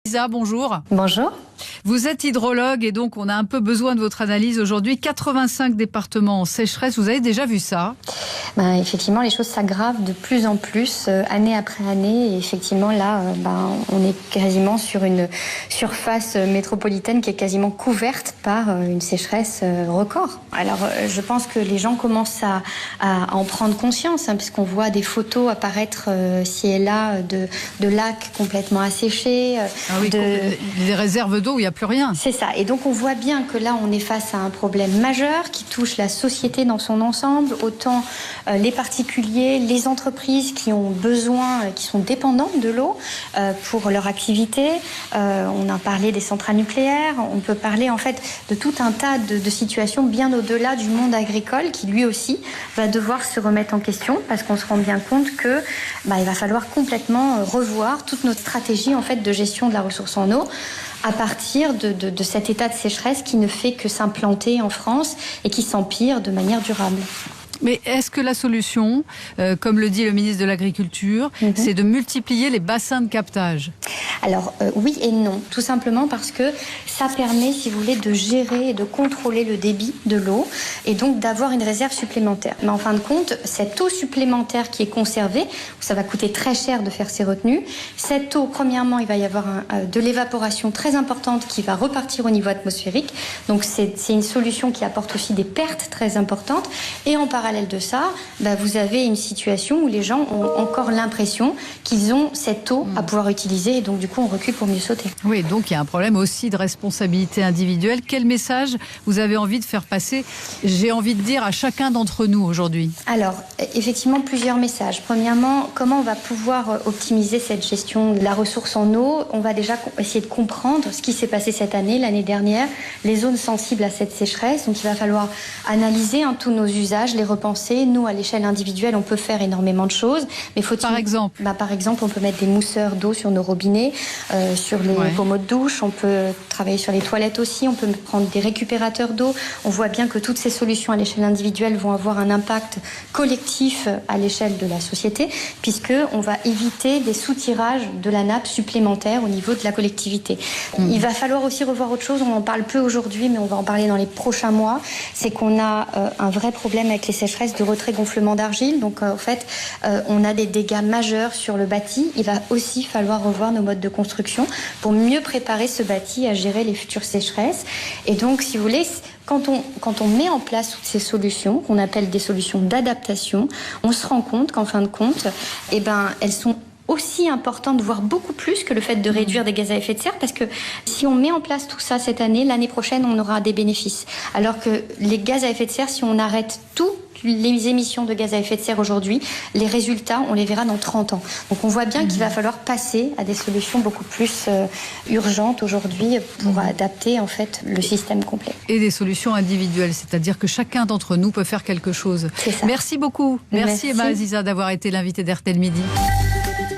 Lisa, bonjour. Bonjour. Vous êtes hydrologue et donc on a un peu besoin de votre analyse aujourd'hui. 85 départements en sécheresse, vous avez déjà vu ça? Effectivement, les choses s'aggravent de plus en plus, année après année. Et effectivement, là, on est quasiment sur une surface métropolitaine qui est quasiment couverte par une sécheresse record. Alors, je pense que les gens commencent à en prendre conscience, puisqu'on voit des photos apparaître ci et là de lacs complètement asséchés. Des réserves d'eau où il n'y a plus rien. C'est ça. Et donc, on voit bien que là, on est face à un problème majeur qui touche la société dans son ensemble, autant les particuliers, les entreprises qui ont besoin, qui sont dépendantes de l'eau pour leur activité. On a parlé des centrales nucléaires. On peut parler en fait de tout un tas de situations bien au-delà du monde agricole qui lui aussi va devoir se remettre en question parce qu'on se rend bien compte que il va falloir complètement revoir toute notre stratégie en fait de gestion de la ressource en eau à partir de cet état de sécheresse qui ne fait que s'implanter en France et qui s'empire de manière durable. Mais est-ce que la solution, comme le dit le ministre de l'Agriculture, c'est de multiplier les bassins de captage? Alors oui et non, tout simplement parce que ça permet, si vous voulez, de gérer et de contrôler le débit de l'eau et donc d'avoir une réserve supplémentaire. Mais en fin de compte, cette eau supplémentaire qui est conservée, ça va coûter très cher de faire ces retenues. Cette eau, premièrement, il va y avoir de l'évaporation très importante qui va repartir au niveau atmosphérique. Donc c'est une solution qui apporte aussi des pertes très importantes. Et en parallèle de ça, vous avez une situation où les gens ont encore l'impression qu'ils ont cette eau à pouvoir utiliser et donc du coup on recule pour mieux sauter. Oui, donc il y a un problème aussi de responsabilité individuelle. Quel message vous avez envie de faire passer, j'ai envie de dire, à chacun d'entre nous aujourd'hui? Alors, effectivement, plusieurs messages. Premièrement, comment on va pouvoir optimiser cette gestion de la ressource en eau? On va déjà essayer de comprendre ce qui s'est passé cette année, l'année dernière, les zones sensibles à cette sécheresse. Donc il va falloir analyser tous nos usages, les repenser. Nous, à l'échelle individuelle, on peut faire énormément de choses. Mais par exemple Par exemple, on peut mettre des mousseurs d'eau sur nos robinets, sur les pommeaux de douche. On peut travailler sur les toilettes aussi. On peut prendre des récupérateurs d'eau. On voit bien que toutes ces solutions à l'échelle individuelle vont avoir un impact collectif à l'échelle de la société, puisqu'on va éviter des soutirages de la nappe supplémentaires au niveau de la collectivité. Il va falloir aussi revoir autre chose. On en parle peu aujourd'hui, mais on va en parler dans les prochains mois. C'est qu'on a un vrai problème avec les sécheresses de retrait-gonflement d'argile. Donc, en fait, on a des dégâts majeurs sur le bâti. Il va aussi falloir revoir nos modes de construction pour mieux préparer ce bâti à gérer les futures sécheresses. Et donc, si vous voulez, quand on met en place toutes ces solutions, qu'on appelle des solutions d'adaptation, on se rend compte qu'en fin de compte, elles sont aussi importantes, voire beaucoup plus que le fait de réduire des gaz à effet de serre, parce que si on met en place tout ça cette année, l'année prochaine, on aura des bénéfices. Alors que les gaz à effet de serre, si on arrête toutes les émissions de gaz à effet de serre aujourd'hui, les résultats, on les verra dans 30 ans. Donc on voit bien qu'il va falloir passer à des solutions beaucoup plus urgentes aujourd'hui pour adapter en fait le système complet. Et des solutions individuelles, c'est-à-dire que chacun d'entre nous peut faire quelque chose. C'est ça. Merci beaucoup. Merci Emma Aziza d'avoir été l'invitée d'RTL Midi.